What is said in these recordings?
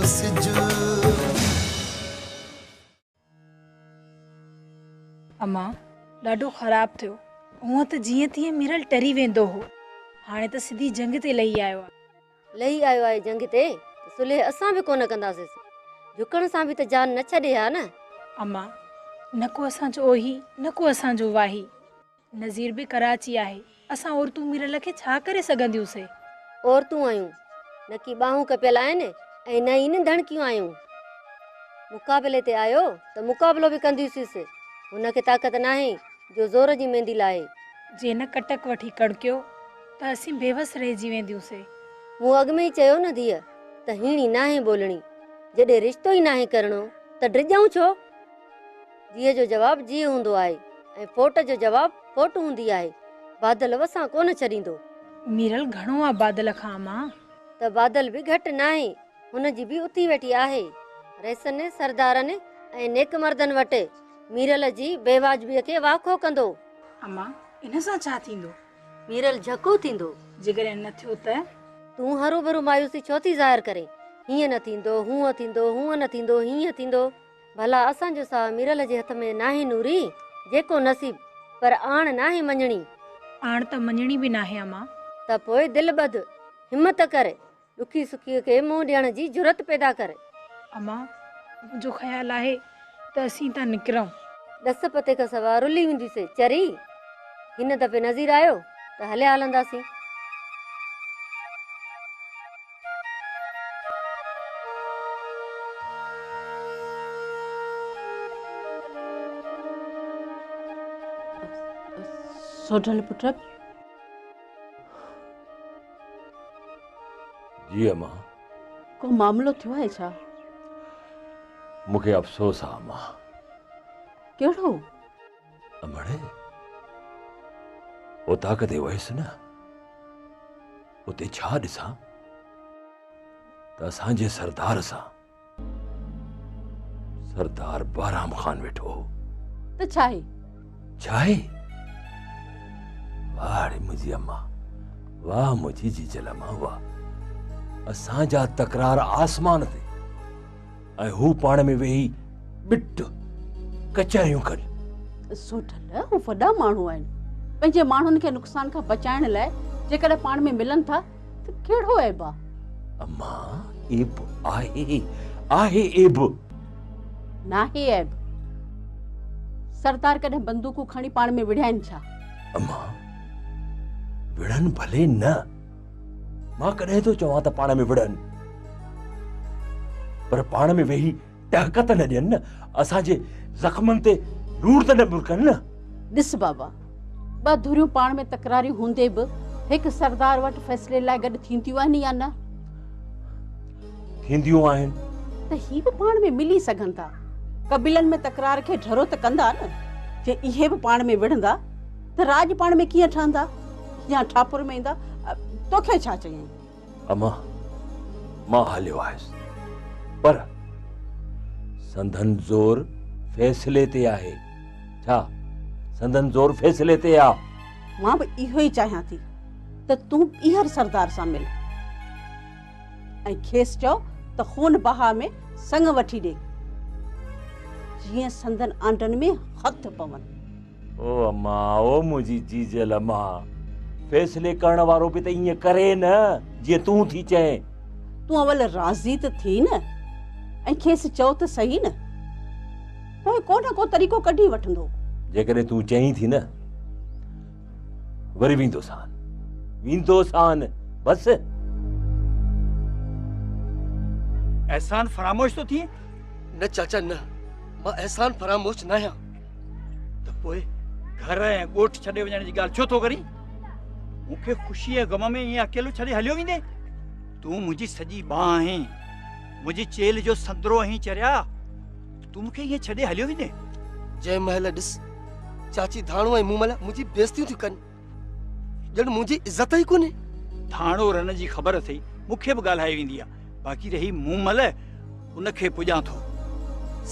सिजु। अम्मा ॾाढो ख़राब थियो। हूअं त जीअं तीअं मीरल टरी वेंदो हो, हाणे त सिधी जंग ते लही आयो आहे। लही आयो आहे जंग ते त सुलह असां बि कोन कंदासीं, झुकण सां बि त जान न छॾे हा न। अम्मा न को असांजो ओही न को असांजो वाही, नज़ीर बि कराची आहे, असां औरतूं मीरल खे छा करे सघंदियूंसीं? औरतूं आहियूं न की ॿाहूं कपियल आहिनि ऐं न ई न धणकियूं आहियूं। मुक़ाबले ते आयो त मुक़ाबलो बि कंदियूंसीं, हुनखे ताक़त नाहे जो ज़ोर जी मेहंदी लाहे। जे न कटक वठी कड़कियो त असीं बेवस रहिजी वेंदियूंसीं। मूं अॻु में ई चयो न धीअ त हीणी नाहे बोलणी, जॾहिं रिश्तो ई नाहे करणो त ड्रिजाऊं छो? जीअ जो जवाबु जीअ हूंदो आहे ऐं फोट जो जवाबु फोट हूंदी आहे। बादल वसां कोन छॾींदो। मीरल घणो आहे बादल खां अम्मा? त बादल बि घटि नाहे, हुनजी बि उथी वेठी आहे। रैसनि सरदारनि ऐं नेक मर्दनि वटि मीरल जी बेवाजबीअ खे वाखो कंदो। अम्मा इन सां छा थींदो? मीरल झको थींदो। जेकॾहिं न थियो त? तूं हरू भरू मायूसी छो थी ज़ाहिर करे? हीअं न थींदो, हूअं थींदो, हूअं न थींदो, हीअं थींदो। भला असांजो साह मीरल जे हथ में नाहे नूरी, जेको नसीब, पर आण नाहे मञणी। आण त मञणी बि नाहे अम्मा। त पोइ दिलि ॿध, हिमत करे, ॾुखी सुखीअ खे मुंहुं ॾियण जी जुरत पैदा करे। अम्मा मुंहिंजो ख़्यालु आहे त असीं था निकिरूं। ॾस पते खां सवाइ रुली वेंदीसीं चरी। हिन दफ़े नज़ीर आयो त हलिया हलंदासीं। सोढल पुट। जी अम्मा। को मामलो थियो है छा? मूंखे अफ़सोस आहे अम्मा। कहिड़ो? अमड़े उतां कदे वयसि न, उते छा ॾिसां त असांजे सरदार सां सरदार बहराम खान वेठो हो। त छा आहे? छा आहे? वाह रे मुंहिंजी अम्मा, वाह मुंहिंजी जीजल अम्मा, वाह। असांजा तकरार आसमान ते ऐं हू पाण में वेही बिट कचहरियूं कनि। सोढल हू वॾा माण्हू आहिनि, पंहिंजे माण्हुनि खे नुक़सान खां बचाइण लाइ जेकॾहिं पाण में मिलनि था त कहिड़ो ऐब आहे? अम्मा एब आहे, आहे एब। नाहे ऐब। सरदार कॾहिं बंदूकूं खणी पाण में विढ़ाइनि छा? अम्मा विढ़नि भले न, मां कॾहिं थो चवां त पाण में विढ़नि, पर पाण में वेही टहक त न ॾियनि न, असांजे ज़ख़्मनि ते लूण त न बुरकनि न। ॾिस बाबा, ॿ धुरियूं पाण में तकरारियूं हूंदे बि हिकु सरदार वटि फ़ैसिले लाइ गॾु थींदियूं आहिनि या न? थींदियूं आहिनि। त ही बि पाण में मिली सघनि था। कबीलनि में तकरार खे ढरो त कंदा न। जे इहे बि पाण में विढ़ंदा त राज पाण में कीअं ठहंदा या ठापुर में ईंदा? तोखे छा चई? अम्मा मां हलियो आयुसि, पर संदन ज़ोर फ़ैसिले ते आहे। छा संदन ज़ोर फ़ैसिले ते आहे? मां बि इहो ई चाहियां थी त तूं ॿीहर सरदार सां मिल ऐं खेसि चओ त खून बहा में संग वठी ॾे, जीअं संदन आंडनि में हथ पवनि। ओ अम्मा, ओ मुंहिंजी जीजल अम्मा, फ़ैसिले करण वारो बि त ईअं करे न जीअं तूं थी चए। तूं अवल राज़ी त थी न ऐं खेसि चओ त सही न, पोइ को न को तरीक़ो कढी वठंदो। जेकॾहिं तूं चईं थी न, वरी वेंदोसान, वेंदोसान बस। एहसान फरामोश तो थिए? न चाचा न, मां एहसान फरामोश न आहियां। त पोइ घर ऐं ॻोठ छॾे वञण जी ॻाल्हि छो थो करी? मूंखे ख़ुशी ऐं गम में ईअं अकेलो छॾे हलियो वेंदे? तूं मुंहिंजी सॼी बांह आहीं, मुंहिंजी चेल जो संदरो आहीं चरिया, तूं मूंखे ईअं छॾे हलियो वेंदे? जंहिं महिल ॾिस चाची धाणो ऐं मूं महिल मुंहिंजी बेइज़तियूं थियूं कनि, ॼण मुंहिंजी इज़त ई कोन्हे। धाणो रन जी ख़बर अथई, मूंखे बि ॻाल्हाए वेंदी आहे, बाक़ी रही मूं महिल उनखे पुॼां थो।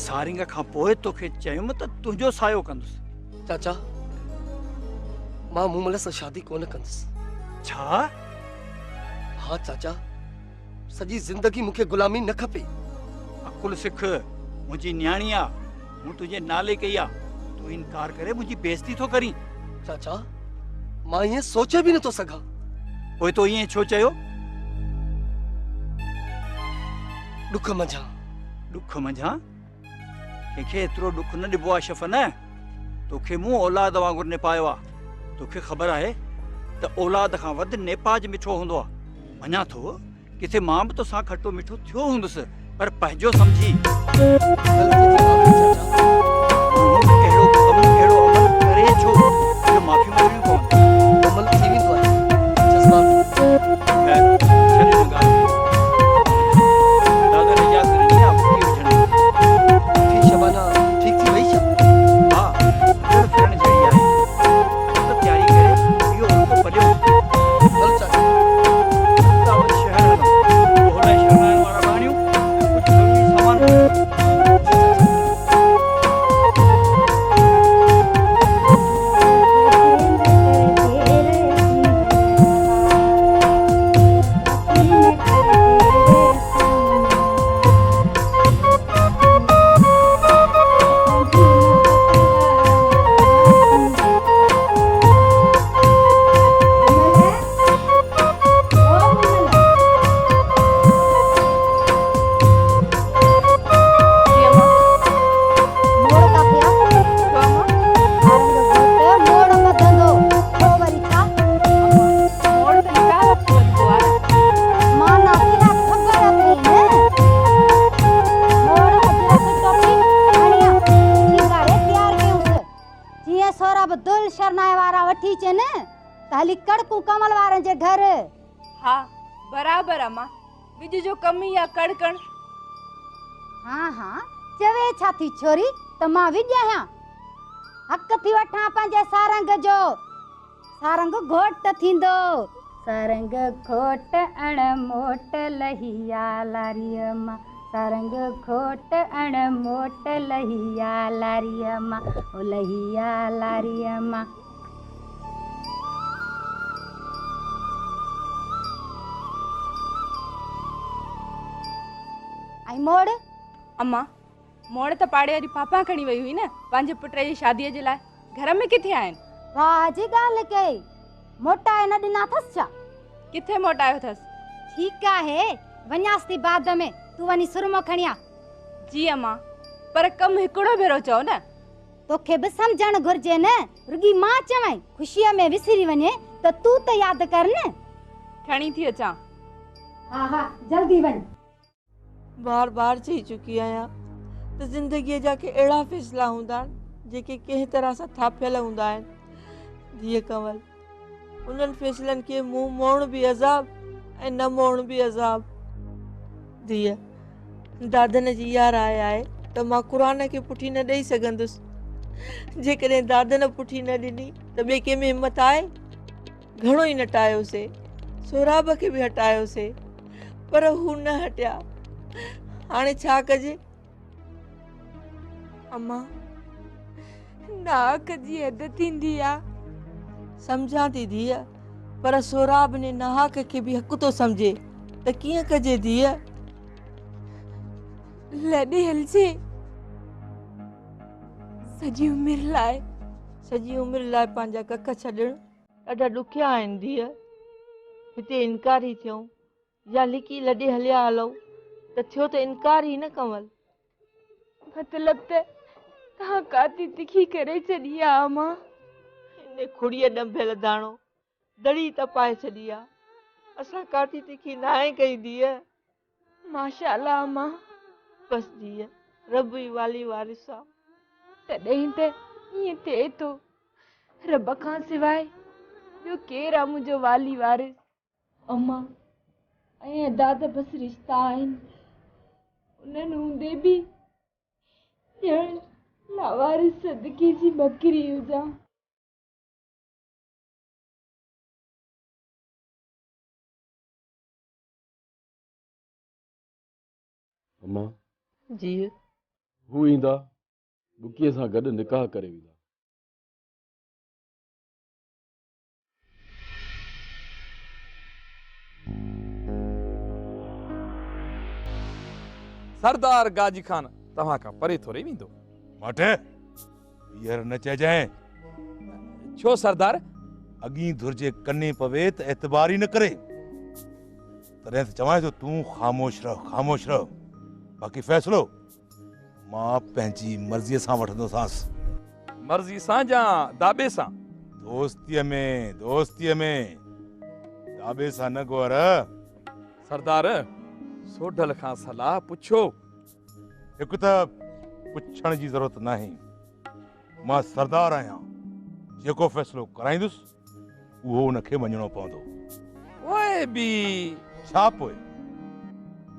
सारिंग खां पोइ तोखे चयुमि त तुंहिंजो सायो कंदुसि। चाचा मां मूं महिल सां शादी कोन कंदुसि। छा? हाँ चाचा, सॼी ज़िंदगी मूंखे ग़ुलामी न खपे। अकुल सिख, मुंहिंजी न्याणी आ, मूं तुंहिंजे नाले कई आ, तूं इनकार करे मुंहिंजी बेइज्जती थो करीं। चाचा मां ईअं सोचे बि नथो सघां। पोइ तो ईअं छो चयो? ॾुख मंझां ॾुख मंझां? कंहिंखे एतिरो ॾुख न ॾिबो आहे शफ़ न। तोखे मूं औलाद वांगुरु निपायो आहे। तोखे ख़बर आहे त औलाद खां वधि नेपाज मिठो हूंदो आहे। मञा थो किथे मां बि तोसां खटो मिठो थियो हूंदुसि, पर पंहिंजो सम्झी ग़लती थी माफ़ी चाचा। तूं अहिड़ो कमु अहिड़ो अमल करे छो जो माफ़ी मंगणी पवंदी? अमल थी वेंदो आहे जज़्बात। खैर, छॾ हिन ॻाल्हि खे। दादा ने इजाज़त ॾिनी आहे पुठी विझण जी। थी शबाना ठीक थी वई छा? हा, हलण फिरण जहिड़ी आहे। त तयारी करे इहो उल्को पलियो। हल चाचा। दावत शहर हलूं। ओला शहनाइण वारा बाणियूं ऐं कुझु ज़रूरी सामान खणो। दुल शरनाए वारा वठी चन त हली कड़कू कमल वारनि जे घर। हा बराबर अम्मा, विज जो कम ई आहे कड़कण। हाँ हाँ चवे छा थी छोरी त मां विॼायां। हक़ थी वठां पंहिंजे सारंग जो। सारंग घोट थींदो। सारंग घोट अणमोट लहिया लारीअ मां। सारंग घोट अणमोट लहिया लारीअ मां। ओ लहिया लारीअ मां। आई मोड़ अम्मा, मोड़ त पाड़े वारी पापा खणी वई हुई न पंहिंजे पुट जी शादीअ जे लाइ। घर में किथे आहिनि? वाह जी ॻाल्हि कई। मोटाए न ॾिना अथसि छा? किथे मोटायो अथसि? ठीकु आहे वञासि थी बाद में, तूं वञी सुरमो खणी आ। जी अम्मा, पर कमु हिकिड़ो भेरो चओ न। तोखे बि सम्झणु घुर्जे न। रुगी मां चवई ख़ुशीअ में विसरी वञे त तूं त यादि कर न। खणी थी अचां। हा हा जल्दी वञ। बार बार चई चुकी आहियां त ज़िंदगीअ जा के अहिड़ा फ़ैसिला हूंदा आहिनि जेके कंहिं तरह सां थापियल हूंदा आहिनि। धीअ कंवल, उन्हनि फ़ैसिलनि खे मुंहुं मोड़ण बि अज़ाब ऐं न मोड़ण बि अज़ाब। धीअ, दादन जी इहा राय आहे त मां क़ुर खे पुठी न ॾेई सघंदुसि। जेकॾहिं दादन पुठी न ॾिनी त ॿिए कंहिं में हिमत आहे? घणो ई नटायोसीं, सोराब खे बि हटायोसीं, पर हू न हटिया। हाणे छा कजे? अम्मा, नाहक जी हद थींदी आहे। सम्झां थी धीअ, पर सोराब ने नाहक खे बि हक़ थो सम्झे त कीअं कजे धीअ? लॾे हलजे सॼी उमिरि लाइ। सॼी उमिरि लाइ पंहिंजा कख छॾणु ॾाढा ॾुखिया आहिनि धीअ। हिते इनकार ई थियूं या लिकी लॾे हलिया हलूं त थियो त इनकार ई न कंवल। मतलब त तव्हां काती तिखी करे छॾी आहे अम्मा। इन खुड़ीअ ॾंभियल दाणो दड़ी तपाए छॾी आहे। असां काती तिखी न आहे कई धीअ। माशाअल्लाह अम्मा। बस धीअ, रब ई वाली वारिस आहे। तॾहिं त ईअं थिए थो। रब खां सवाइ ॿियो केरु आहे मुंहिंजो वाली वारिस? अम्मा, ऐं अदा त बसि रिश्ता आहिनि। उन्हनि हूंदे बि ॼण लावारिस सदके जी बकरी हुजां। अम्मा, जी हू ईंदा, बुकीअ सां गॾु निकाह करे वेंदा। सरदार गाजी खान तव्हां खां परे थोरे वेंदो। माठे हींअर न चइजांइ। छो सरदार? अॻी धुर जे कन्ने पवे त एतबार ई न करे, तॾहिं त चवां थो तूं ख़ामोश रह। बाक़ी फ़ैसिलो मां पंहिंजी मर्ज़ीअ सां वठंदोसांसि। मर्ज़ी सां या दाबे सां? दोस्तीअ में दाबे सां न गोर। सरदार सोढल खां सलाह पुछो। हिकु त पुछण जी ज़रूरत नाहे, मां सरदार आहियां, जेको फ़ैसिलो कराईंदुसि उहो उनखे मञणो पवंदो। ओए बि छा पोइ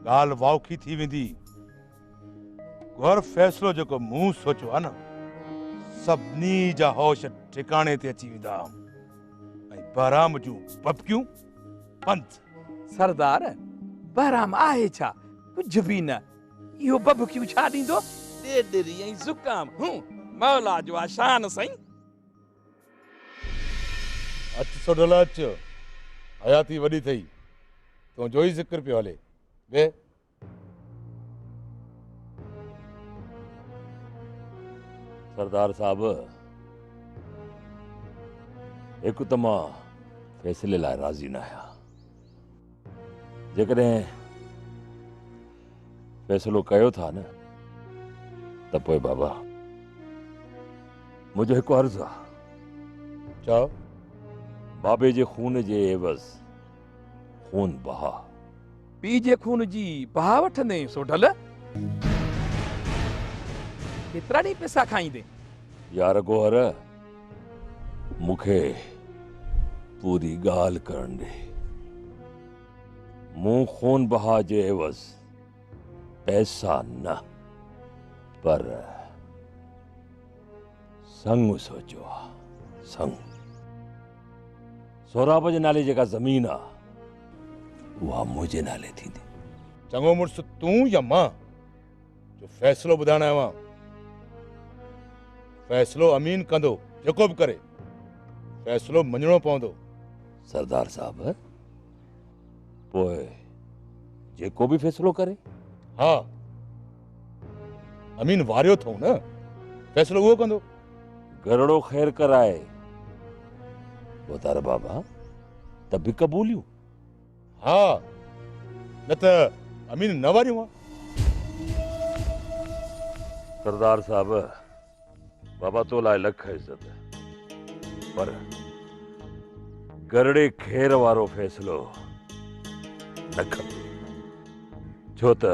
ॻाल्हि वाउखी थी वेंदी। गौर फ़ैसिलो जेको मूं सोचियो आहे न, सभिनी जा होश ठिकाणे ते अची वेंदा ऐं बहराम जूं पपकियूं बंदि। सरदार बहराम आहे छा? कुझ बि न। इहो बबकियूं छा ॾींदो? ॾेढरी ऐं ज़ुकाम। मौला जो आशान साईं। अच सोढल अच, हयाती वॾी थई, तुंहिंजो ई ज़िक्र पियो हले। वे सरदार साहब, हिकु त मां फ़ैसिले लाइ राज़ी न आहियां। जेकॾहिं फ़ैसिलो कयो था न, त पोइ बाबा मुंहिंजो हिकु अर्ज़ु आहे। चओ। बाबे जे खून जे एवज़ खून बहा। पीउ जे खून जी बहा वठंदे सोढल? केतिरा ॾींहं पैसा खाईंदे? यार गोहर, मूंखे पूरी ॻाल्हि करण ॾे। मूं खून बहा जे एवज़ पैसा न, पर संग सोचियो आहे। संग सोराब जे नाले जेका ज़मीन आहे उहा मुंहिंजे नाले थींदी। चङो मुड़ुसु तूं या मां जो फ़ैसिलो ॿुधाइण आयो आहियां। फ़ैसिलो अमीन कंदो, जेको बि करे फ़ैसिलो मञणो पवंदो। सरदार साहब, पोइ जेको बि फ़ैसिलो करे। हा, अमीन वारियो अथऊं न, फ़ैसिलो उहो कंदो। गरड़ो ख़ैर कराए वतार बाबा त बि क़बूलियूं। हा, न त अमीन न वारियूं आहे। सरदार साहब, बाबा तो लाइ लख इज़त, पर गरड़े खेर वारो फ़ैसिलो न खपे, छो त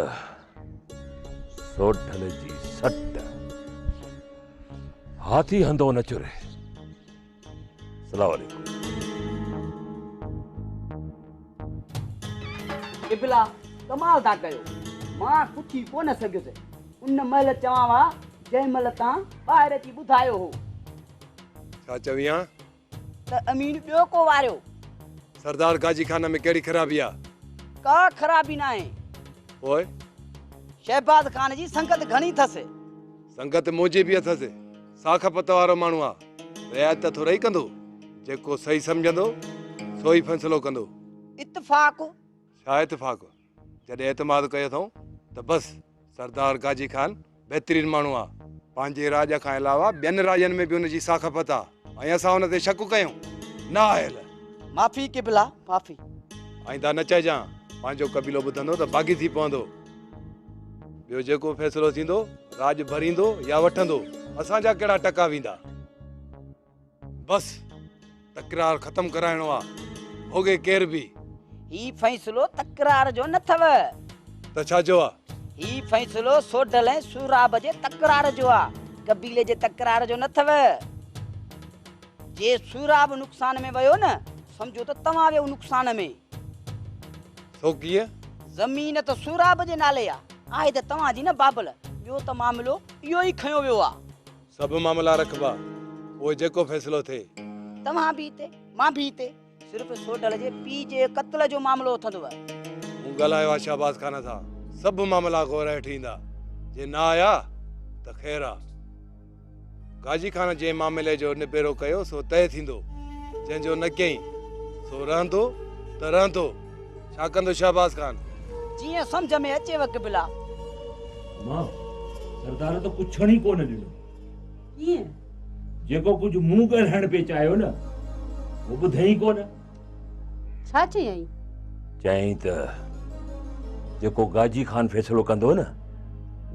सोढल जी सट हाथी हंधो न चुरे। सलाम वालेकुम। इबला कमाल था कयो। मां पुछी कोन सघियुसि। उन महिल चवां वा जंहिं महिल तव्हां ॿाहिरि अची ॿुधायो हो। छा चवीं? त अमीन ॿियो को वारियो। सरदार गाजी खाना में कहिड़ी ख़राबी आहे? का ख़राबी न आहे। पोइ शहबाज खान जी संगत घणी अथसि। संगत मुंहिंजी बि अथसि। साख पत वारो माण्हू आहे। रियायत त थोरो ई कंदो। जेको सही सम्झंदो सो ई फ़ैसिलो कंदो। इत्तफ़ाक़? छा इत्तफ़ाक़? जॾहिं एतमाद कयो अथऊं त बसि सरदार गाजी खान बहितरीन माण्हू आहे। पंहिंजे राज खां अलावा ॿियनि राजनि में बि हुनजी साख पत आहे ऐं असां हुन ते शक कयूं न आयल। माफ़ी किबला, माफ़ी। आईंदा न चइजां। पंहिंजो कबीलो ॿुधंदो त बाग़ी थी पवंदो। ॿियो जेको फ़ैसिलो थींदो, राज भरींदो या वठंदो, असांजा कहिड़ा टका वेंदा। बसि तकरार ख़तमु कराइणो आहे, होगे केर बि। ही फ़ैसिलो तकरार जो न अथव। त छा जो आहे? ही फ़ैसिलो सोढल ऐं सूराब जे तकरार जो आहे, कबीले जे तकरार जो न अथव। जे सूराब नुक़सान में वियो न, समझो त तव्हां वियो नुक़सान में। सो कीअं? ज़मीन त सूराब जे नाले आहे त तव्हांजी न बाबल। ॿियो त मामिलो इहो ई खयो वियो आहे। सभु मामला रखबा, पोइ जेको फ़ैसिलो थिए। तव्हां बि हिते, मां बि हिते। सिर्फ़ु सोढल जे पीउ जे क़त्ल जो मामिलो उथंदव। मूं ॻाल्हायो आहे शहबाज खान सां। सभु मामला गौर हेठि ईंदा। जे न आया त ख़ैर आहे। गाजी खान जे मामले जो निबेरो कयो सो तय थींदो। जंहिंजो न कयईं सो रहंदो त रहंदो। छा कंदो शहबाज खान? जीअं सम्झ में अचेव किबला। अम्मा सरदार तो कुछ नहीं कोन ॾिनो कीअं जेको कुछ मुंह ॻाल्हाइण पे चाहियो न वो ॿुधई कोन छा चयई चई त जेको गाजी खान फैसलो कंदो न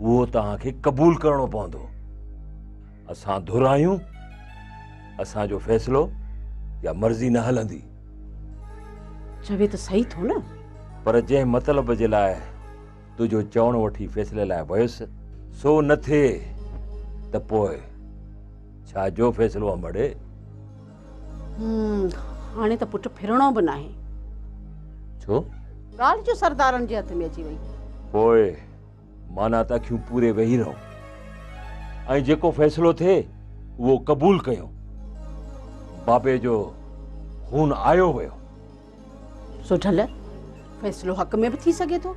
वो तव्हांखे कबूल करणो पवंदो असां धुरायूं असांजो फैसलो या मर्ज़ी न हलंदी चवे त सही थो न पर जंहिं मतलब जे लाइ तुंहिंजो चवण वठी फैसले लाइ वयुसि सो न थिए त पोइ छा जो फैसलो अंबड़े हाणे त पुट फिरणो बि नाहे छो ॻाल्हि जो सरदारनि जे हथ में अची वई पोइ माना त अखियूं पूरे वेही रहो ऐं जेको फैसलो थिए उहो क़बूल कयो बाबे जो खून आयो वियो सुठल फैसलो हक़ में बि थी सघे थो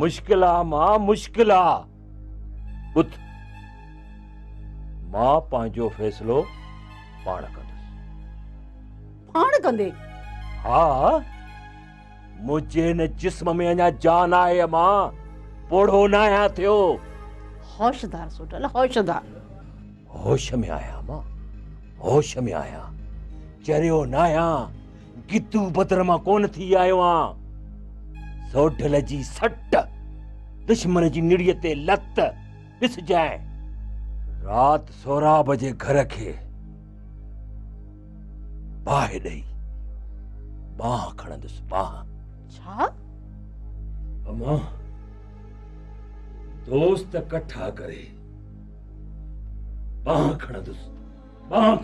मुश्किल आहे मां मुश्किल आहे ॿुध मां पंहिंजो फैसलो पाण कंदुसि पाण कंदे हा मुंहिंजे हिन जिस्म में अञा जान आहे मां पोढ़ो न आहियां थियो होशदार सुठल होशदार होश में आहियां मां होश में आहियां चरियो न आहियां गिद्दू बदर मां कोन थी आयो आहियां सोढल जी सट दुश्मन जी निड़ीअ ते लत ॾिसजांइ रात 16 बजे घर खे बाहि ॾेई बाह खणंदुसि बाह छा अम्मा दोस्त कठा करे बाह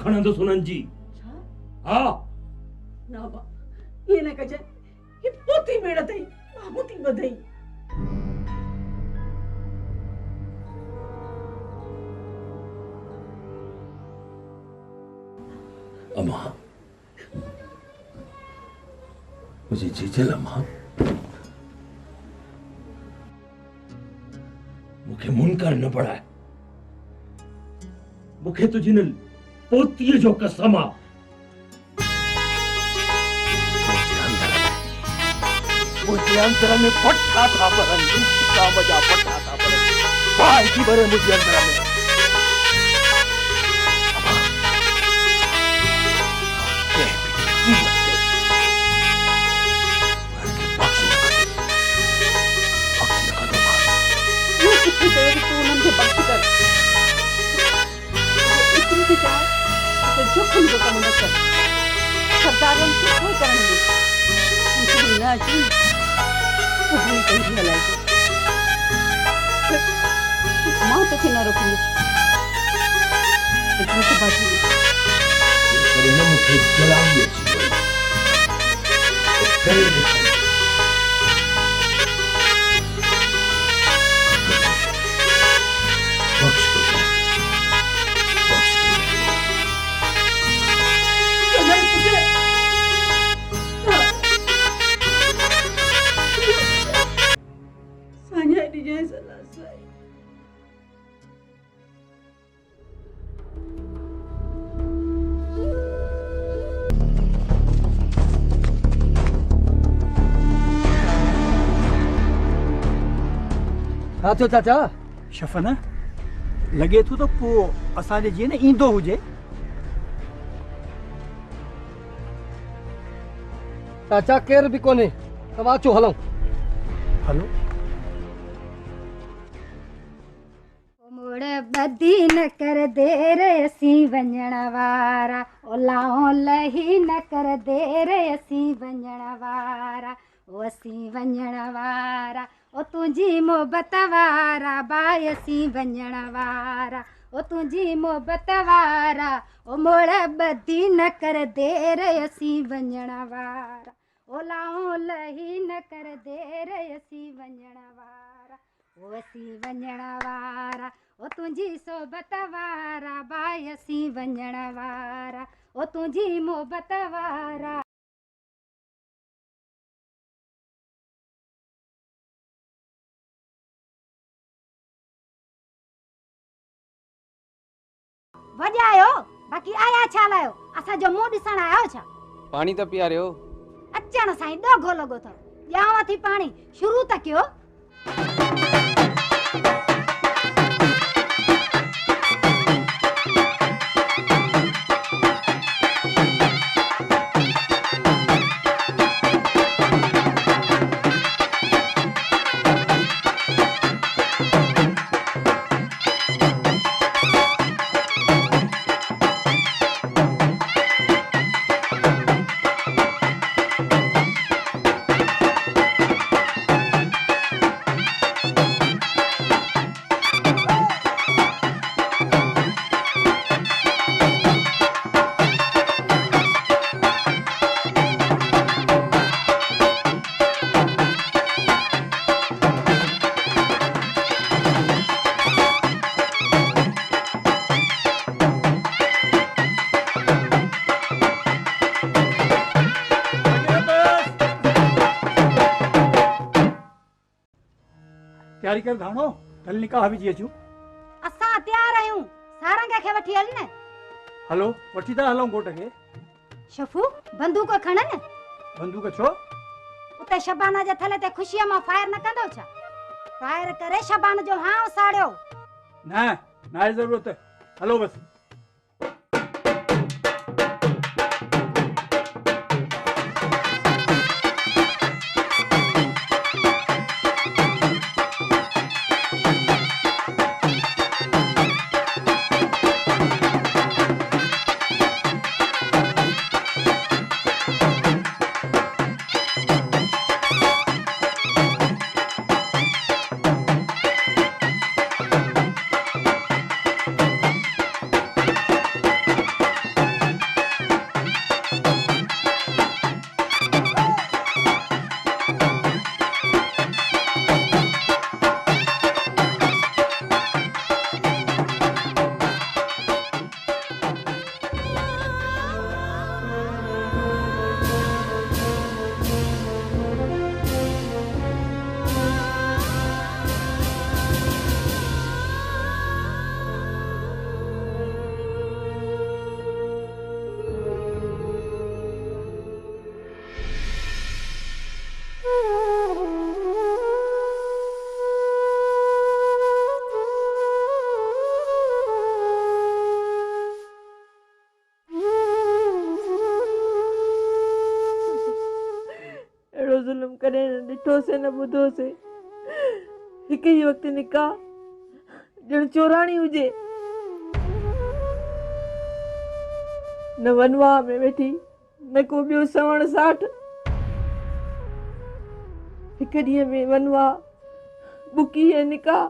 खणंदुसि उन्हनि जी हा ना बा ये न कजे ये पोती मेड़ तई मामूती बधई अम्मा मुझे जीजल अम्मा मुखे मुनकर न पड़ाए मुखे तुझी न पोतीअ जो कसम आहे मुझे अंदर में पट्टा था परन काम जा पट्टा था परन भाई की भरे मुझे अंदर में जोखिम जो कम न कर सरदारनि खे कोई करण ॾे उनखे न अची उभरी कई हलाई मां तोखे न रोकींदुसि लेकिन तूं बाजी करे न मुखे जलाई अची वई छा थियो चाचा शफ़न लॻे थो त पोइ असांजे जीअं न ईंदो हुजे चाचा केर बि कोन्हे तव्हां अचो हलूं हलो मुड़ बदी न कर देर असीं वञण वारा ओलाओ लही न कर देर असीं वञण वारा ओ असीं वञण वारा ओ तुंहिंजी मोहबत वारा बाई असीं वञण वारा ओ तुंहिंजी मोहबत वारा ओ मुड़ बदी न कर देर असीं वञण वारा ओलाओ लही न कर देर असीं वञण वारा ओ असीं वञण वारा ओ तुंहिंजी सोबत वारा बाई असीं वञण वारा ओ तुंहिंजी मोहबत वारा वॼायो बाक़ी आया छा लायो असांजो मुंहुं ॾिसण आयो छा पाणी त पीआरियो अचण साईं ॾोघो लॻो अथव ॼांव थी पाणी शुरू त कयो तयारी कर धाणो कल निकाह बि जी अचूं। असां तयार आहियूं सारंग खे वठी हल न। हलो वठी था हलूं घोट खे। शफू बंदूक खण न। बंदूक छो? उते शबाना जे थले ते खुशीअ मां फायर न कंदो छा? फायर करे शबान जो हां साड़ियो। न नाहे ज़रूरत, हलो बस। अहिड़ो ज़ुल्म कॾहिं न ॾिठोसीं न ॿुधोसीं। हिकु ई वक़्तु निकाह ॼण चोराणी हुजे। न वनवाह में वेठी न को ॿियो सवण साठ। हिकु ॾींहं में वनवाह बुकी ऐं निकाह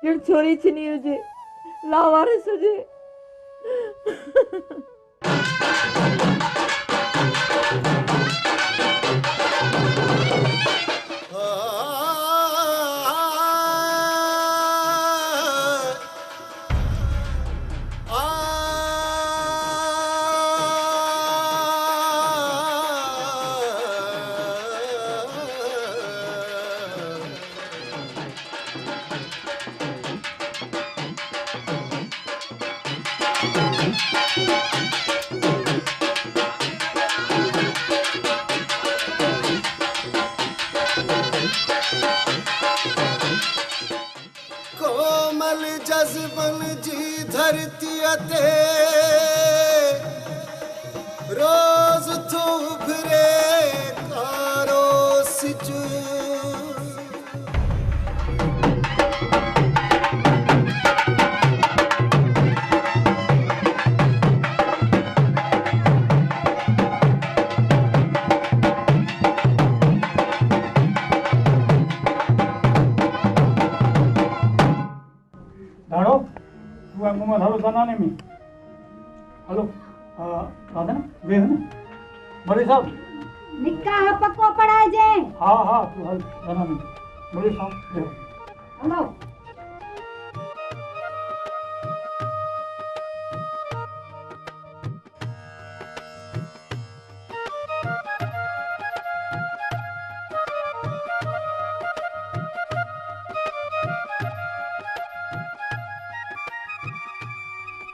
ॼण छोरी छिनी हुजे, लावारिस हुजे। कोमल जज़्बन जी धरती ते रोज थो उभरे कारो सिज। धाड़ो तू है मोहम्मद हलो जनाने में। हलो राधा ना वे है ना मरे साहब निकाह पक्को पढ़ाए जे। हाँ हाँ तू हल जनाने में मरे साहब वे हलो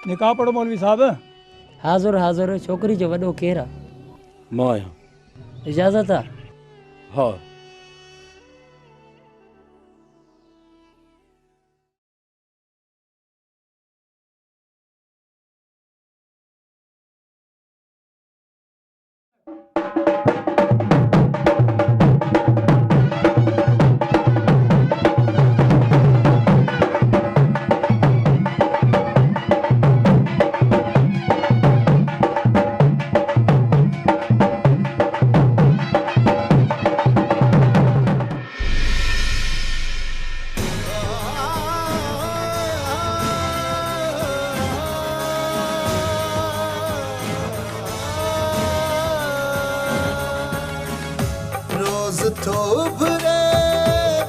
निकाह पढ़ो मौलवी साहब। हाज़ुर हाज़ुर छोकरी जो वॾो केरु आहे? मां आहियां। इजाज़त आहे? हा। थो भरे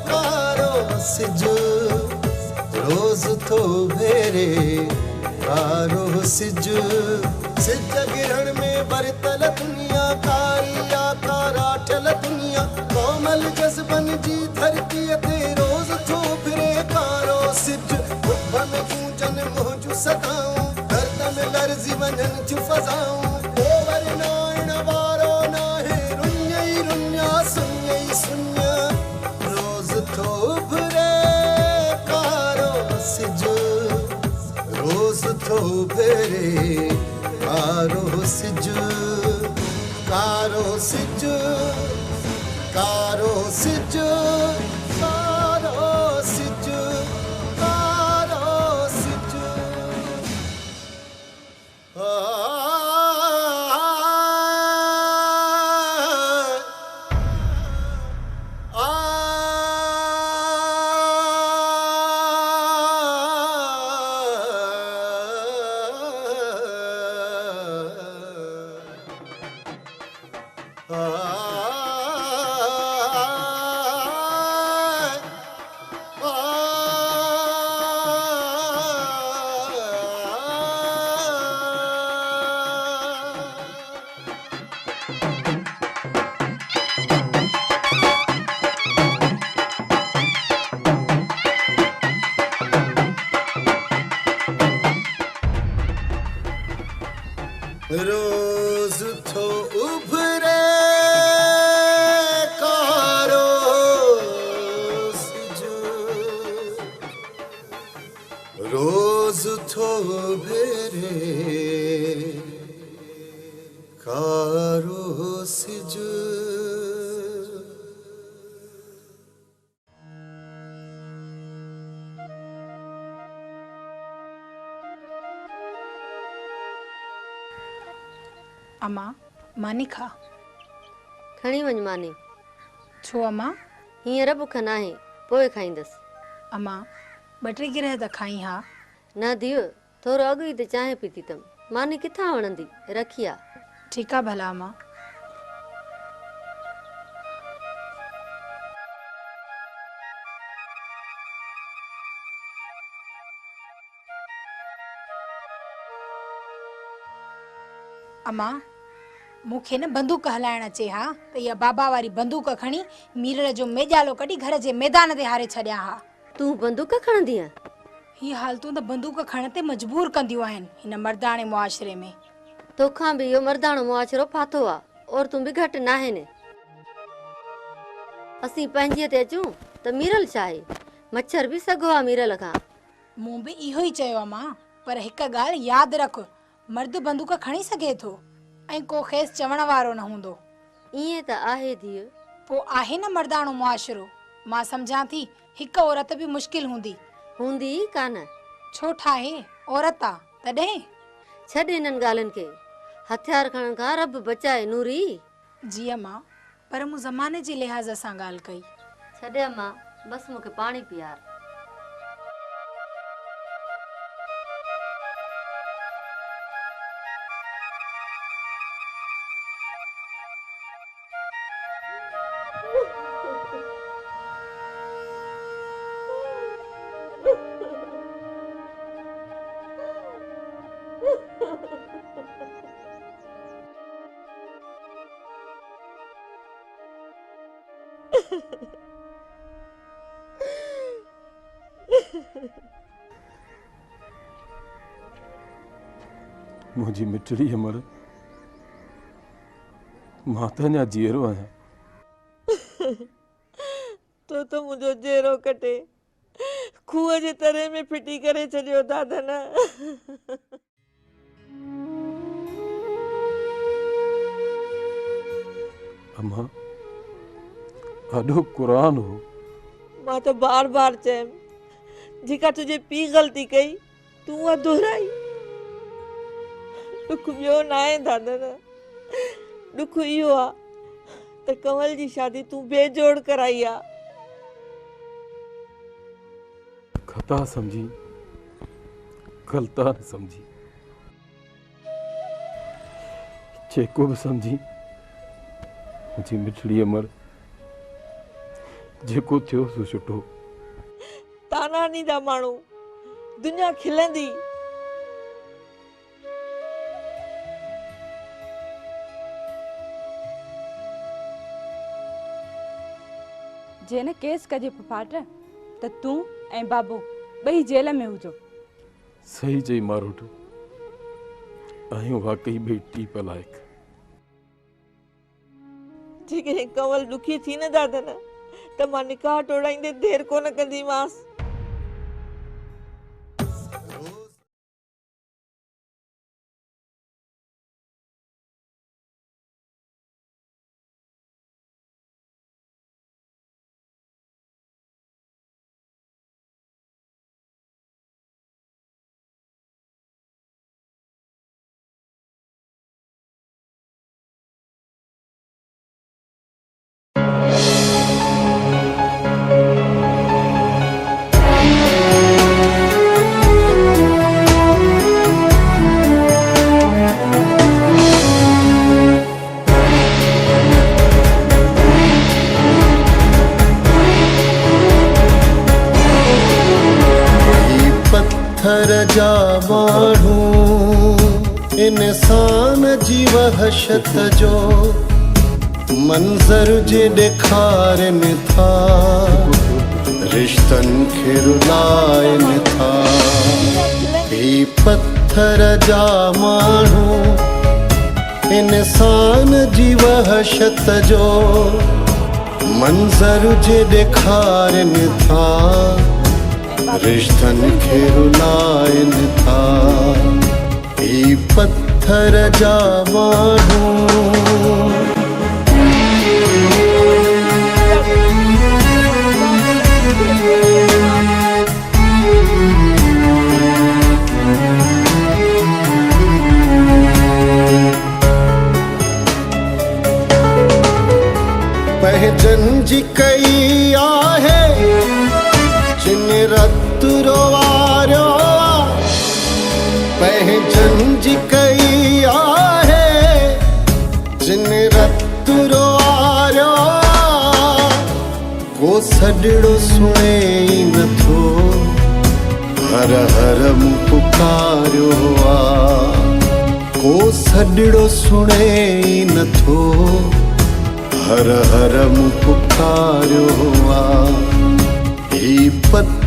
कारो सिज रोज थो भेरे कारो सिज सिज गिरण में बरतल दुनिया कारिया कारा ठल दुनिया कोमल जज़्बन जी धरती ते रो सदाऊं दर्द में लर्जी वञनि थियूं फज़ाऊं पोइ वरी नाइण वारो नाहे रुञई रुञा सुञई सुञ रोज़ थो उभरे कारो सिज रोज़ थो उभरे कारो सिज कारो सिज कारो सिज कारो सिज कारो सिज रोज थो उभरे कारो सिज रोज थो उभरे कारो सिज अम्मा मानी खा खणी वञ मानी छो अम्मा हींअर बुख नाहे पोइ खाईंदसि अम्मा 2-3 गिरह त खाई हा न धीउ थोरो अॻु ई त चांहि पीती अथमि मानी किथां वणंदी रखी आहे ठीकु आहे भला अम्मा अम्मा मूंखे न बंदूक हलाइण अचे हा त इहा बाबा वारी बंदूक खणी मीरल जो मेजालो कढी घर जे मैदान ते हारे छॾिया हा तूं बंदूक खणंदी आहे ही हालतूं त बंदूक खणण ते मजबूर कंदियूं आहिनि हिन मर्दाणे मुआशरे में तोखां बि इहो मर्दाणो मुआशरो फाथो आहे औरतूं बि घटि न आहिनि असीं पंहिंजीअ ते अचूं त मीरल छा आहे मच्छर बि सॻो आहे मीरल खां मूं बि इहो ई चयो अम्मा पर हिकु ॻाल्हि यादि रख मर्द बंदूक खणी सघे थो ऐं को खेसि चवण वारो न हूंदो ईअं त आहे धीउ पोइ आहे न मर्दाणो मुआशरो मां सम्झां थी हिकु औरत बि मुश्किल हूंदी हूंदी कान छो ठाहे औरत आहे तॾहिं छॾ हिननि ॻाल्हियुनि खे हथियार खणण खां रब बचाए नूरी जी अम्मा पर मूं ज़माने जे लिहाज़ सां ॻाल्हि कई छॾ अम्मा बसि मूंखे पाणी पीआर मुझी मिठड़ी अमर मां त अञा जीअरो आहियां तो मुंहिंजो जेरो कटे खूह जे तरे में फिटी करे छॾियो दादन अम्मा ॾाढो क़ुरान हो मां त बार बार चयमि जेका तुंहिंजे पीउ ग़लती कई तूं उहा दोहराई दुख ॿियो न आहे दादन दुख इहो आहे त कंवल जी शादी तूं बेजोड़ कराई आहे खता समझी गलता न समझी जेको बि समझी मुंहिंजी मिठड़ी अमर जेको थियो सो सुठो ताना ॾींदा माण्हू दुनिया खिलंदी जे न केस कजे फुफाट त तूं ऐं बाबू ॿई जेल में हुजो सही चई मारोट, आहियूं वाकई ॿई टीप लाइक़। जेकॾहिं कंवल दुखी थी न दादा न त मां निकाह टोड़ाईंदे देर कोन कंदीमांसि। पत्थर जा माण्हू इंसान जी वहशत जो मंज़र जे ॾेखारनि था, रिश्तनि खे रुलाइनि था। ही पत्थर जा माण्हू इंसान जी वहशत जो मंज़र जे ॾेखारनि था, रिश्तनि खे रुलाइनि था। ही पत्थर जा माण्हू पहजन जी कई आहे जिन रत रोवारियो, पहजन जी कई आहे जिन रत रोवारियो। को सॾड़ो सुणे ई नथो, हर हर मूं पुकारियो आ। को सॾड़ो सुणे ई नथो, हर हर मूं पुकारियो आ। ही पत्थर